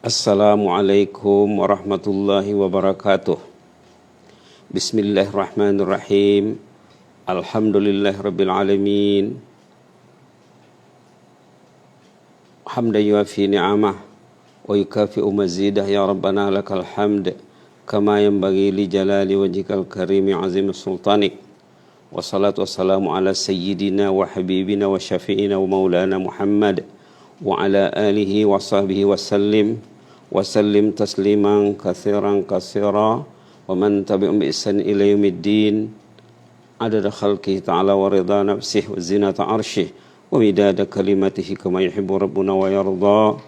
Assalamualaikum warahmatullahi wabarakatuh. Bismillahirrahmanirrahim. Alhamdulillahirabbil alamin. Hamdan yuafi ni'amah wa yukafi'u mazidah ya rabbana lakal hamd kama yanbaghi li jalali wajhikal karimi azim sultanik. Wassalatu wassalamu ala sayyidina wa habibina wa syafi'ina wa maulana Muhammad wa ala alihi wa sahbihi wasallim tasliman katsiran katsira wa man tabi'um bi ihsan ila yaumiddin adada khalqihi ta'ala wa ridha nafsihi wa zinata arsyih wa midada kalimatihi kama yuhibbu rabbuna wa yarda.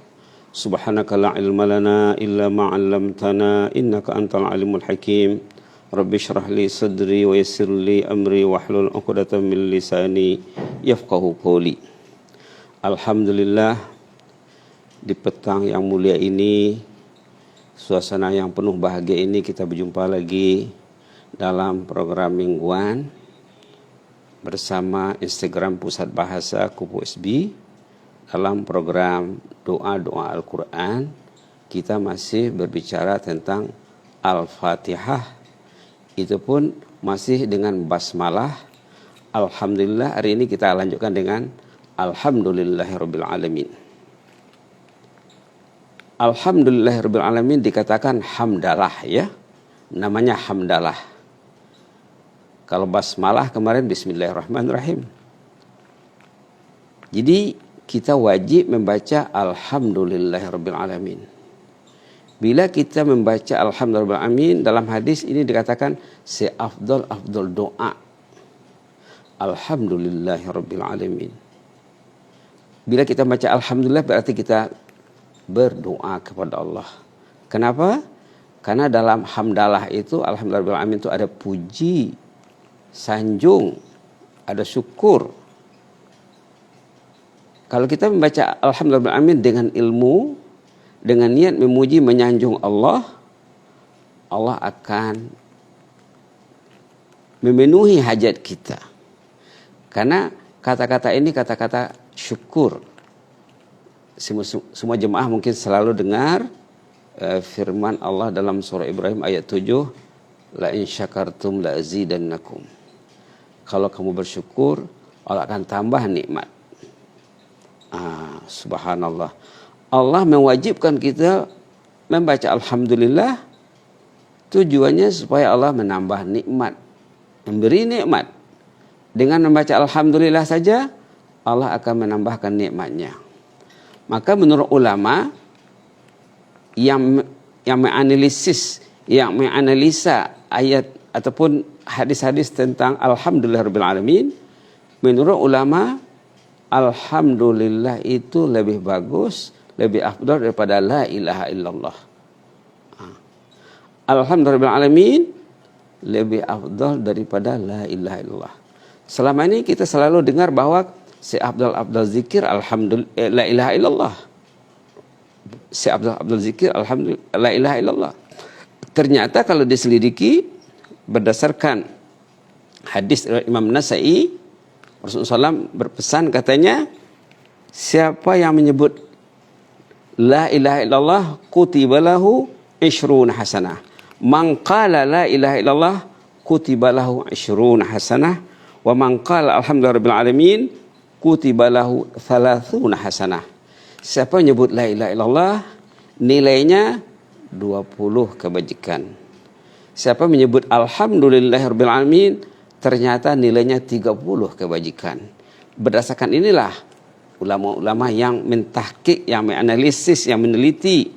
Subhanaka la ilma lana illa ma 'allamtana innaka antal alimul hakim. Rabbi shrah li sadri wa yassir li amri wahlul 'uqdatam min lisani yafqahu qawli. Alhamdulillah, di petang yang mulia ini, suasana yang penuh bahagia ini, kita berjumpa lagi dalam program mingguan bersama Instagram Pusat Bahasa Kupu SB dalam program doa-doa Al-Quran. Kita masih berbicara tentang Al-Fatihah, itu pun masih dengan basmalah. Alhamdulillah, hari ini kita lanjutkan dengan Alhamdulillahirabbil alamin. Alhamdulillahirabbil alamin dikatakan hamdalah, ya. Namanya hamdalah. Kalau basmalah kemarin bismillahirrahmanirrahim. Jadi kita wajib membaca alhamdulillahirabbil alamin. Bila kita membaca alhamdulillahirabbil alamin, dalam hadis ini dikatakan seafdal doa alhamdulillahirabbil alamin. Bila kita baca alhamdulillah berarti kita berdoa kepada Allah. Kenapa? Karena dalam hamdalah itu, alhamdulillah alamin itu ada puji, sanjung, ada syukur. Kalau kita membaca alhamdulillah alamin dengan ilmu, dengan niat memuji, menyanjung Allah, Allah akan memenuhi hajat kita. Karena kata-kata ini kata-kata syukur. Semua jemaah mungkin selalu dengar firman Allah dalam surah Ibrahim ayat 7, la in syakartum la azidannakum. Kalau kamu bersyukur, Allah akan tambah nikmat. Subhanallah. Allah mewajibkan kita membaca alhamdulillah, tujuannya supaya Allah menambah nikmat, memberi nikmat. Dengan membaca alhamdulillah saja Allah akan menambahkan nikmatnya. Maka menurut ulama yang menganalisa ayat ataupun hadis-hadis tentang alhamdulillahirabbil alamin, menurut ulama alhamdulillah itu lebih bagus, lebih afdal daripada la ilaha illallah. Alhamdulillahirabbil alamin lebih afdal daripada la ilaha illallah. Selama ini kita selalu dengar bahwa seafdal zikir alhamdulillah la ilaha illallah. Seafdal zikir alhamdulillah la ilaha illallah. Ternyata kalau diselidiki berdasarkan hadis Imam Nasai, Rasulullah SAW berpesan, katanya siapa yang menyebut la ilaha illallah kutiba lahu 20 hasanah. Man qala la ilaha illallah kutiba lahu 20 hasanah. Wa man qala alhamdulillahirabbil alamin kutiba lahu 30 hasanah. Siapa menyebut la ilaha illallah, nilainya 20 kebajikan. Siapa menyebut alhamdulillahirabbil alamin, ternyata nilainya 30 kebajikan. Berdasarkan inilah ulama-ulama yang mentahqiq, yang menganalisis, yang meneliti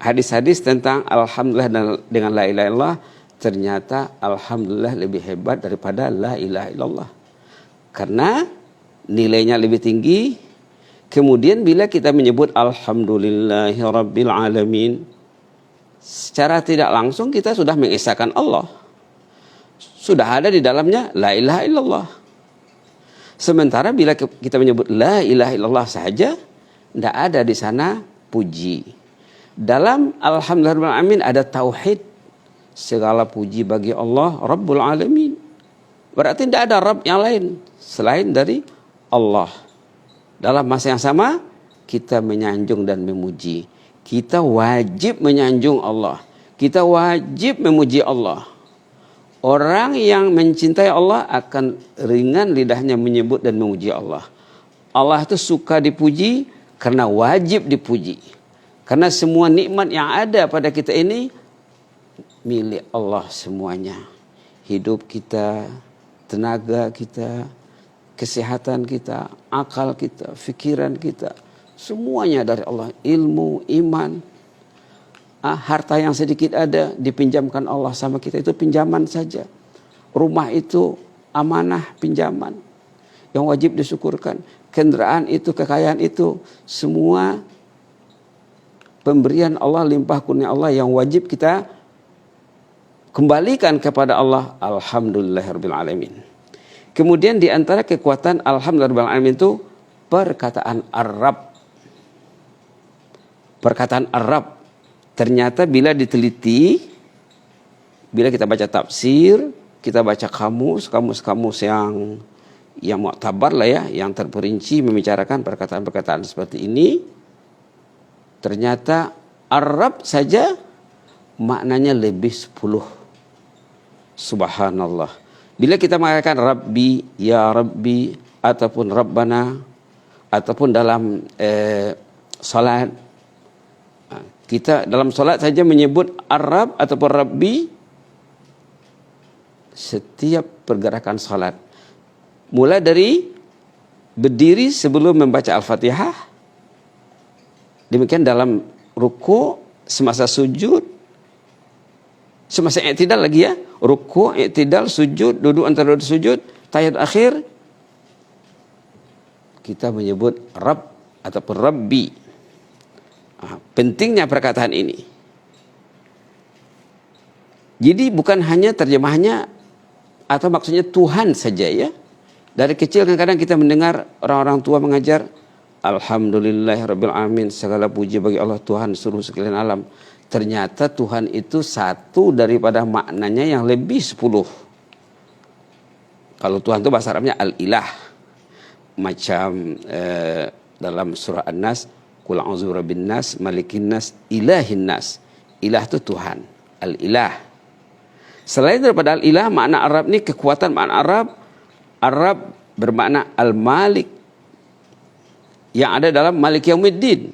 hadis-hadis tentang alhamdulillah dengan la ilaha illallah, ternyata alhamdulillah lebih hebat daripada la ilaha illallah. Karena nilainya lebih tinggi. Kemudian bila kita menyebut alhamdulillahirabbil alamin, secara tidak langsung kita sudah mengesahkan Allah. Sudah ada di dalamnya la ilaha illallah. Sementara bila kita menyebut la ilaha illallah saja, tidak ada di sana puji. Dalam alhamdulillahirabbil alamin ada tauhid. Segala puji bagi Allah Rabbul Alamin. Berarti tidak ada Rabb yang lain selain dari Allah. Dalam masa yang sama kita menyanjung dan memuji. Kita wajib menyanjung Allah. Kita wajib memuji Allah. Orang yang mencintai Allah akan ringan lidahnya menyebut dan memuji Allah. Allah itu suka dipuji karena wajib dipuji. Karena semua nikmat yang ada pada kita ini milik Allah semuanya. Hidup kita, tenaga kita, kesehatan kita, akal kita, fikiran kita, semuanya dari Allah. Ilmu, iman, harta yang sedikit ada dipinjamkan Allah sama kita, itu pinjaman saja. Rumah itu amanah, pinjaman yang wajib disyukurkan. Kendaraan itu, kekayaan itu, semua pemberian Allah, limpah kurnia Allah yang wajib kita kembalikan kepada Allah. Alhamdulillahirabbil alamin. Kemudian di antara kekuatan alhamdulillahirabbil alamin itu perkataan Arab. Perkataan Arab ternyata bila diteliti, bila kita baca tafsir, kita baca kamus yang mu'tabar lah ya, yang terperinci membicarakan perkataan-perkataan seperti ini, ternyata Arab saja maknanya lebih 10. Subhanallah. Bila kita mengatakan Rabbi, Ya Rabbi, ataupun Rabbana, ataupun dalam salat, kita dalam salat saja menyebut Arab ataupun Rabbi, setiap pergerakan salat, mulai dari berdiri sebelum membaca Al-Fatihah, demikian dalam ruku, semasa sujud, semasa i'tidal lagi ya, ruku, i'tidal, sujud, duduk antara dua sujud, tahiyat akhir, kita menyebut Rabb ataupun Rabbi. Pentingnya perkataan ini. Jadi bukan hanya terjemahannya atau maksudnya Tuhan saja ya. Dari kecil kadang-kadang kita mendengar orang-orang tua mengajar Alhamdulillahirabbil alamin, segala puji bagi Allah Tuhan seluruh sekalian alam. Ternyata Tuhan itu satu daripada maknanya yang lebih 10. Kalau Tuhan itu bahasa Arabnya Al-Ilah. Macam dalam surah An-Nas, Qul a'udzu birabbin nas, malikin nas, ilahin nas. Ilah itu Tuhan, Al-Ilah. Selain daripada Al-Ilah, makna Arab ini kekuatan makna Arab. Arab bermakna Al-Malik, yang ada dalam Malik Yaumiddin.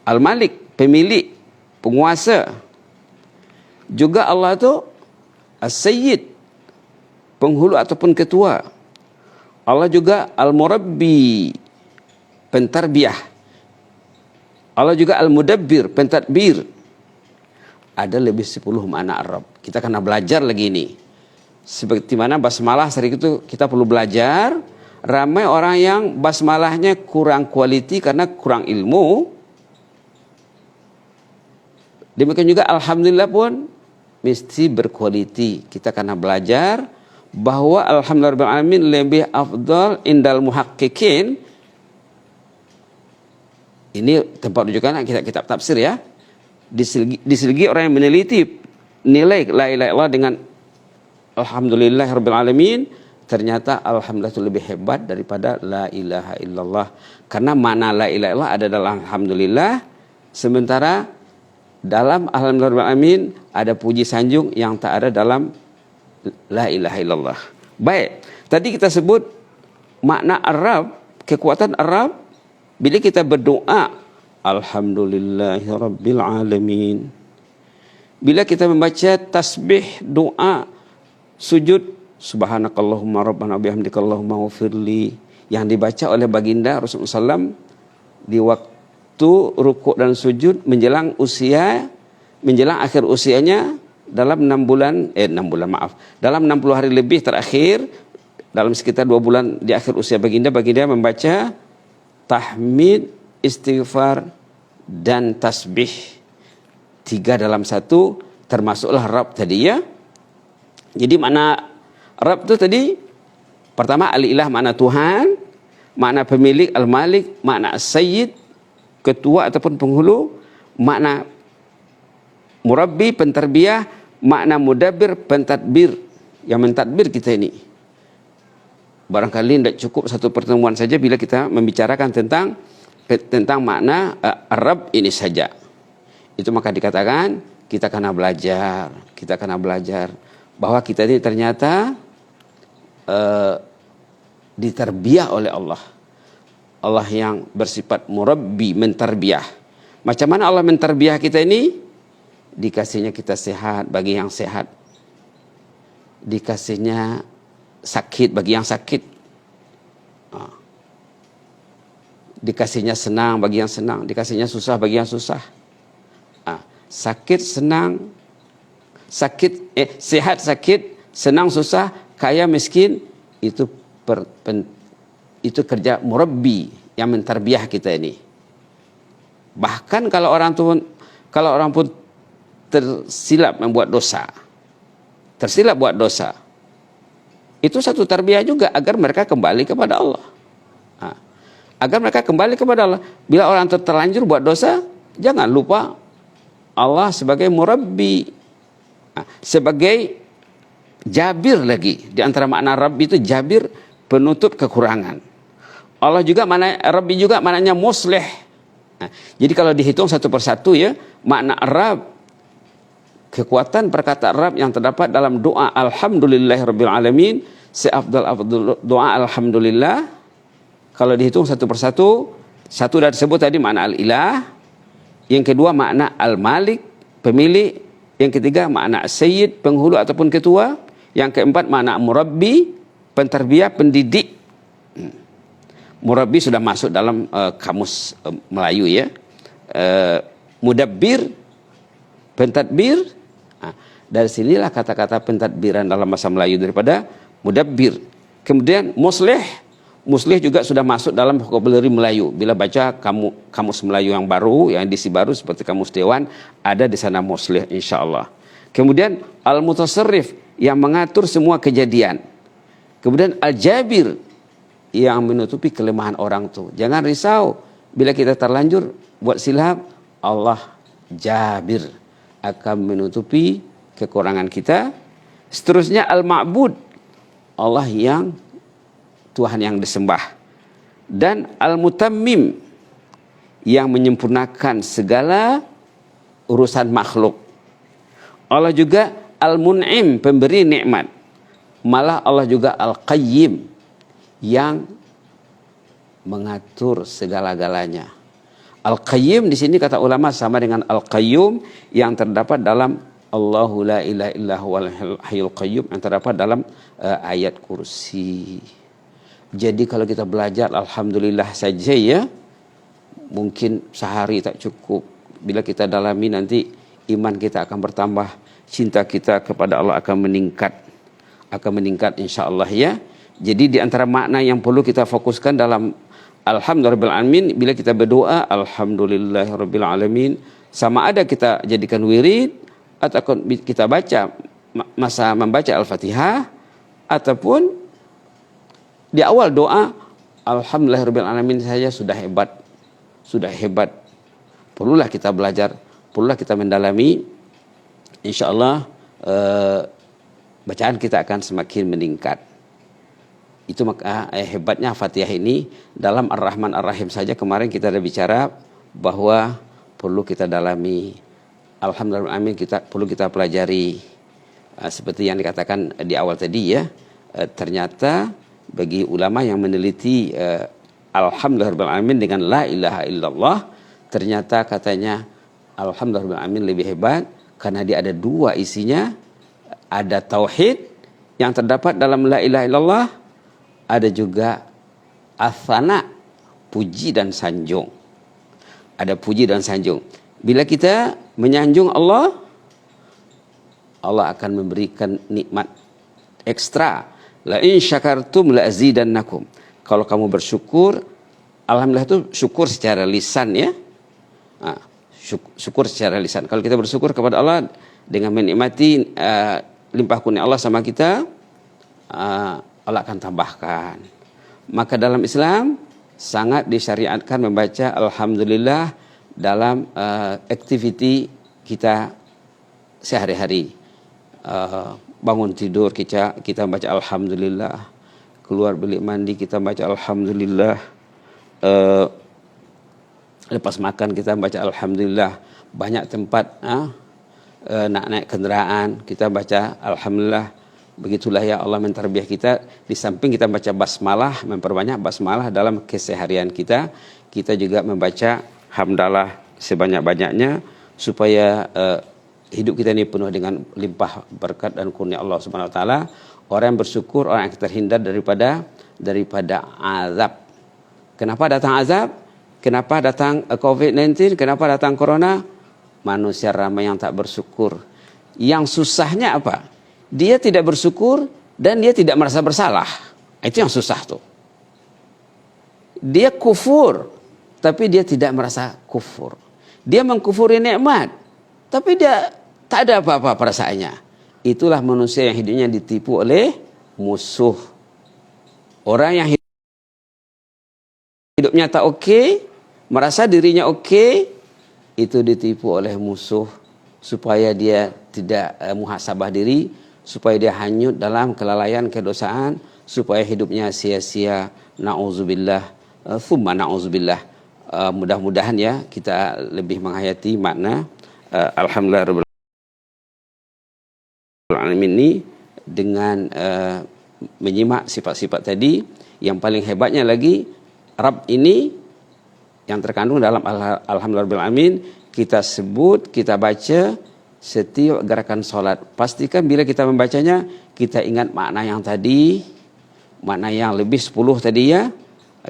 Al-Malik, pemilik, penguasa. Juga Allah itu As-Sayyid, penghulu ataupun ketua. Allah juga Al-Murabbi, pentarbiyah. Allah juga Al-Mudabbir, pentadbir. Ada lebih 10 makna Arab. Kita kena belajar lagi ini. Seperti mana basmalah sering itu kita perlu belajar. Ramai orang yang basmalahnya kurang quality karena kurang ilmu. Demikian juga alhamdulillah pun mesti berkualiti. Kita kena belajar bahwa alhamdulillah alamin lebih afdal indal muhaqqiqin. Ini tempat rujukan kitab tafsir ya. Di segi orang yang meneliti nilai la ilaha illallah dengan alhamdulillahirabbil alamin, ternyata alhamdulillah itu lebih hebat daripada la ilaha illallah. Karena mana la ilaha illallah ada dalam alhamdulillah, sementara dalam alhamdulillah alamin ada puji sanjung yang tak ada dalam la ilaha illallah. Baik, tadi kita sebut makna Arab, kekuatan Arab. Bila kita berdoa alhamdulillahirabbil alamin, bila kita membaca tasbih, doa, sujud subhanakallahumma rabbana bihamdikallahumma ghfirli, yang dibaca oleh baginda Rasulullah SAW di waktu rukuk dan sujud menjelang akhir usianya, dalam 6 bulan dalam 60 hari lebih terakhir, dalam sekitar 2 bulan di akhir usia baginda membaca tahmid, istighfar, dan tasbih, 3 dalam 1, termasuklah Rabb tadi ya. Jadi makna Rabb itu tadi pertama Al-Ilah, makna Tuhan, makna pemilik Al-Malik, makna As-Sayyid, ketua ataupun penghulu, makna Murabbi, pentarbiyah, makna Mudabbir, pentadbir, yang mentadbir kita ini. Barangkali tidak cukup satu pertemuan saja bila kita membicarakan tentang tentang makna Rabb ini saja. Itu maka dikatakan kita kena belajar bahwa kita ini ternyata ditarbiyah oleh Allah. Allah yang bersifat murabbi, mentarbiyah. Macam mana Allah mentarbiyah kita ini? Dikasihnya kita sehat bagi yang sehat. Dikasihnya sakit bagi yang sakit. Dikasihnya senang bagi yang senang. Dikasihnya susah bagi yang susah. Sakit, senang, sehat, sakit, senang, susah, kaya, miskin, itu kerja murabbi yang mentarbiyah kita ini. Bahkan kalau orang pun tersilap membuat dosa, buat dosa, itu satu tarbiyah juga agar mereka kembali kepada Allah. Agar mereka kembali kepada Allah. Bila orang terlanjur buat dosa, jangan lupa Allah sebagai murabbi, sebagai jabir lagi. Di antara makna Rabbi itu jabir, penutup kekurangan. Allah juga Rabbi juga maknanya muslih. Jadi kalau dihitung satu persatu ya, makna Rabb, kekuatan perkataan Rabb yang terdapat dalam doa Alhamdulillahirabbil alamin, seafdal doa alhamdulillah. Kalau dihitung satu persatu, satu dari sebut tadi makna al-ilah, yang kedua makna al-malik, pemilik, yang ketiga makna sayyid, penghulu ataupun ketua, yang keempat makna murabbi, pentarbiyah, pendidik. Murabbi sudah masuk dalam kamus Melayu ya. Mudabbir, pentadbir. Dari sinilah kata-kata pentadbiran dalam bahasa Melayu daripada mudabbir. Kemudian muslih juga sudah masuk dalam vocabulary Melayu. Bila baca kamus Melayu yang baru, yang edisi baru seperti kamus Dewan, ada di sana muslih insyaallah. Kemudian al-mutasarrif yang mengatur semua kejadian. Kemudian al-jabir yang menutupi kelemahan orang tuh. Jangan risau bila kita terlanjur buat silap, Allah jabir akan menutupi kekurangan kita. Seterusnya al-ma'bud, Allah yang Tuhan yang disembah. Dan al-mutammim yang menyempurnakan segala urusan makhluk. Allah juga al-mun'im, pemberi nikmat. Malah Allah juga al-qayyim yang mengatur segala-galanya. Al-qayyim di sini kata ulama sama dengan al-qayyum yang terdapat dalam Allahu la ilaha illa huwal hayyul qayyum yang terdapat dalam ayat kursi. Jadi kalau kita belajar alhamdulillah saja ya, mungkin sehari tak cukup. Bila kita dalami nanti iman kita akan bertambah, cinta kita kepada Allah akan meningkat insyaallah ya. Jadi di antara makna yang perlu kita fokuskan dalam alhamdulillahirabbil alamin, bila kita berdoa alhamdulillahirabbil alamin, sama ada kita jadikan wirid atau kita baca masa membaca Al-Fatihah, ataupun di awal doa alhamdulillahirabbil alamin saja sudah hebat. Perlulah kita belajar, perlulah kita mendalami. Insyaallah bacaan kita akan semakin meningkat. Itu maka hebatnya Fatihah ini. Dalam Ar-Rahman Ar-Rahim saja kemarin kita ada bicara bahwa perlu kita dalami. Alhamdulillah amin, perlu kita pelajari. Seperti yang dikatakan di awal tadi ya, ternyata bagi ulama yang meneliti alhamdulillah amin dengan la ilaha illallah, ternyata katanya alhamdulillah amin lebih hebat karena dia ada dua isinya. Ada tauhid yang terdapat dalam la ilaha illallah, ada juga athana, puji dan sanjung. Ada puji dan sanjung. Bila kita menyanjung Allah, Allah akan memberikan nikmat ekstra. La in syakartum la azidannakum. Kalau kamu bersyukur, alhamdulillah itu syukur secara lisan ya. Syukur secara lisan. Kalau kita bersyukur kepada Allah dengan menikmati limpah kurnia Allah sama kita, Allah akan tambahkan. Maka dalam Islam sangat disyariatkan membaca alhamdulillah dalam aktiviti kita sehari-hari. Bangun tidur kita baca alhamdulillah, keluar bilik mandi kita baca alhamdulillah, Lepas makan kita baca alhamdulillah. Banyak tempat nak naik kenderaan kita baca alhamdulillah. Begitulah ya Allah mentarbiah kita. Di samping kita baca basmalah, memperbanyak basmalah dalam keseharian kita, kita juga membaca hamdalah sebanyak-banyaknya supaya hidup kita ini penuh dengan limpah berkat dan kurnia Allah Subhanahu wa taala. Orang yang bersyukur, orang yang terhindar daripada azab. Kenapa datang azab? Kenapa datang COVID-19? Kenapa datang corona? Manusia ramai yang tak bersyukur. Yang susahnya apa? Dia tidak bersyukur dan dia tidak merasa bersalah. Itu yang susah tuh. Dia kufur, tapi dia tidak merasa kufur. Dia mengkufuri nikmat, tapi dia tak ada apa-apa perasaannya. Itulah manusia yang hidupnya ditipu oleh musuh. Orang yang hidupnya tak oke, merasa dirinya oke, itu ditipu oleh musuh supaya dia tidak muhasabah diri, supaya dia hanyut dalam kelalaian kedosaan, supaya hidupnya sia-sia. Na'udzubillah, thumma na'udzubillah. Mudah-mudahan ya kita lebih menghayati makna alhamdulillah rabbil alamin ini dengan menyimak sifat-sifat tadi. Yang paling hebatnya lagi, Rabb ini yang terkandung dalam alhamdulillah rabbil alamin kita sebut, kita baca setiap gerakan solat. Pastikan bila kita membacanya kita ingat makna yang tadi, makna yang lebih 10 tadi ya.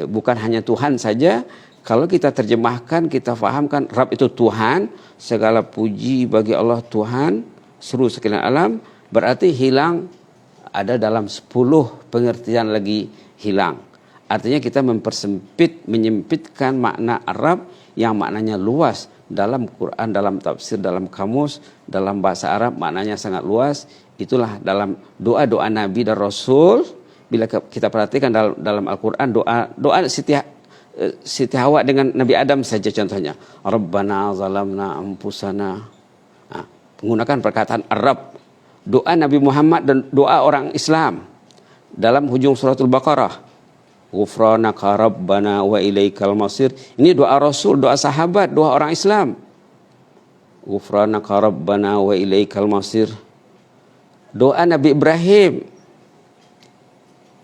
Bukan hanya Tuhan saja. Kalau kita terjemahkan, kita fahamkan Rabb itu Tuhan, segala puji bagi Allah Tuhan seluruh sekalian alam, berarti hilang ada dalam 10 pengertian lagi hilang. Artinya kita menyempitkan makna Arab yang maknanya luas. Dalam Quran, dalam tafsir, dalam kamus, dalam bahasa Arab maknanya sangat luas. Itulah dalam doa-doa Nabi dan Rasul. Bila kita perhatikan dalam Al-Quran, doa Siti Hawa dengan Nabi Adam saja contohnya. Rabbana zalamna ampusana. Nah, menggunakan perkataan Arab. Doa Nabi Muhammad dan doa orang Islam dalam hujung suratul Baqarah. Ghufranaka rabbana wa ilaikal masir. Ini doa Rasul, doa sahabat, doa orang Islam. Ghufranaka rabbana wa ilaikal masir. Doa Nabi Ibrahim.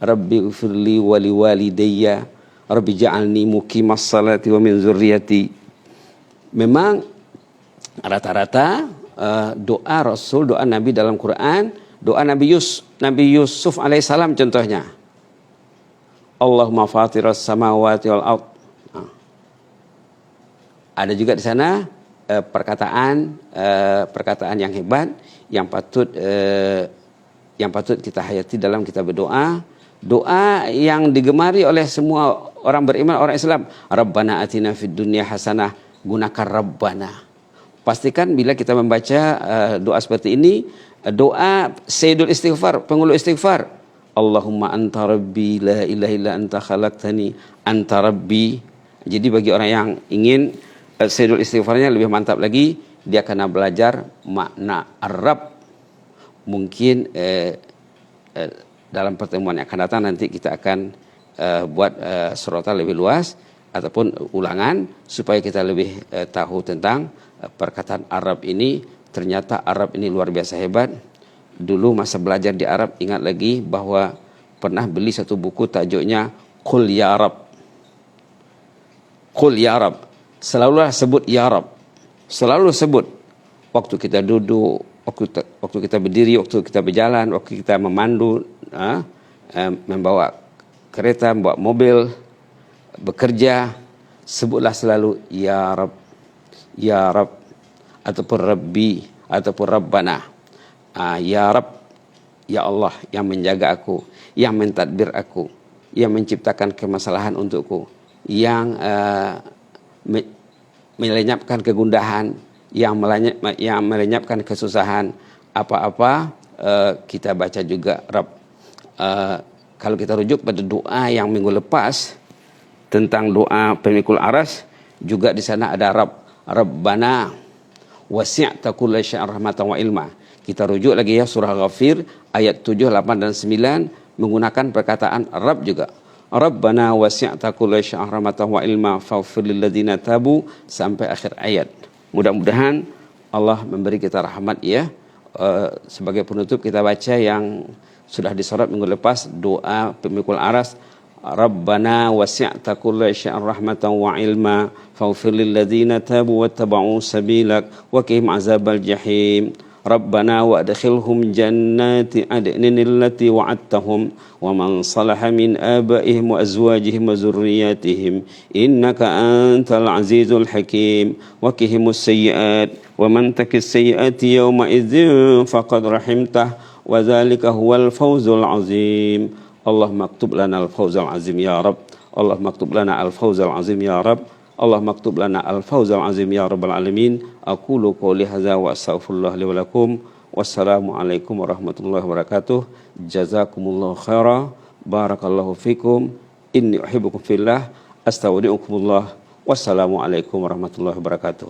Rabbi ghfirli wa liwalidayya. Rabbi ja'alni muqimas salati wa min zurriyati. Memang rata-rata doa Rasul, doa Nabi dalam Quran, doa Nabi Yusuf alaihissalam contohnya. Allahumma fatiras samawati wal ard. Ada juga di sana perkataan yang hebat yang patut kita hayati dalam kita berdoa. Doa yang digemari oleh semua orang beriman, orang Islam. Rabbana atina fid dunya hasanah. Gunakan Rabbana. Pastikan bila kita membaca doa seperti ini, doa Sayyidul Istighfar, penghulu istighfar. Allahumma anta rabbi la ilaha illa anta khalaqtani anta rabbi. Jadi bagi orang yang ingin Sayyidul Istighfarnya lebih mantap lagi, dia akan belajar makna Arab. Mungkin dalam pertemuan yang akan datang nanti kita akan buat sorotan lebih luas ataupun ulangan supaya kita lebih tahu tentang perkataan Arab ini. Ternyata Arab ini luar biasa hebat. Dulu masa belajar di Arab ingat lagi bahwa pernah beli satu buku tajuknya Qul Ya Rab. Qul Ya Rab. Selalulah sebut Ya Rab. Selalu sebut. Waktu kita duduk, waktu kita berdiri, waktu kita berjalan, waktu kita memandu, membawa kereta, membawa mobil, bekerja, sebutlah selalu Ya Rab, Ya Rab, ataupun Rabbi, ataupun Rabbana. Ya Rab, Ya Allah yang menjaga aku, yang mentadbir aku, yang menciptakan kemasalahan untukku, yang melenyapkan kegundahan, yang melenyapkan kesusahan. Apa-apa kita baca juga Rab. Kalau kita rujuk pada doa yang minggu lepas tentang doa pemikul aras, juga di sana ada Rab. Rabbana wasi'ta kulla syai'in rahmatan wa ilma. Kita rujuk lagi ya surah Ghafir ayat 7, 8 dan 9 menggunakan perkataan Rabb juga. Rabbana wasi'ta kulla syai'in rahmatan wa ilma faghfir lil ladzina tabu sampai akhir ayat. Mudah-mudahan Allah memberi kita rahmat ya. Sebagai penutup kita baca yang sudah disorot minggu lepas, doa pemikul aras. Rabbana wasi'ta kulla syai'in rahmatan wa ilma faghfir lil ladzina tabu wattaba'u sabilak wa qihim azabal jahim. Rabbana wa adkhilhum jannati adnin allati wa'adtahum wa man salaha min abaihim wa azwajihim wa zurriyyatihim innaka antal azizul hakim wa qihimus sayyi'at wa man takis sayyi'ati yawma idzin faqad rahimtah wa dzalika huwal fawzul azim. Allah maktub lana al-fawzal azim ya Rabb. Allah maktub lana al-fawzal azim ya Rabb. Allah maktub lana al-fawzal azim ya Rabbal alamin. Aqulu qouli hadza wa astaghfirullah li wa lakum. Wassalamu alaikum warahmatullahi wabarakatuh. Jazakumullahu khaira. Barakallahu fikum. Inni uhibbukum fillah. Astaudiukumullah. Wassalamu alaikum warahmatullahi wabarakatuh.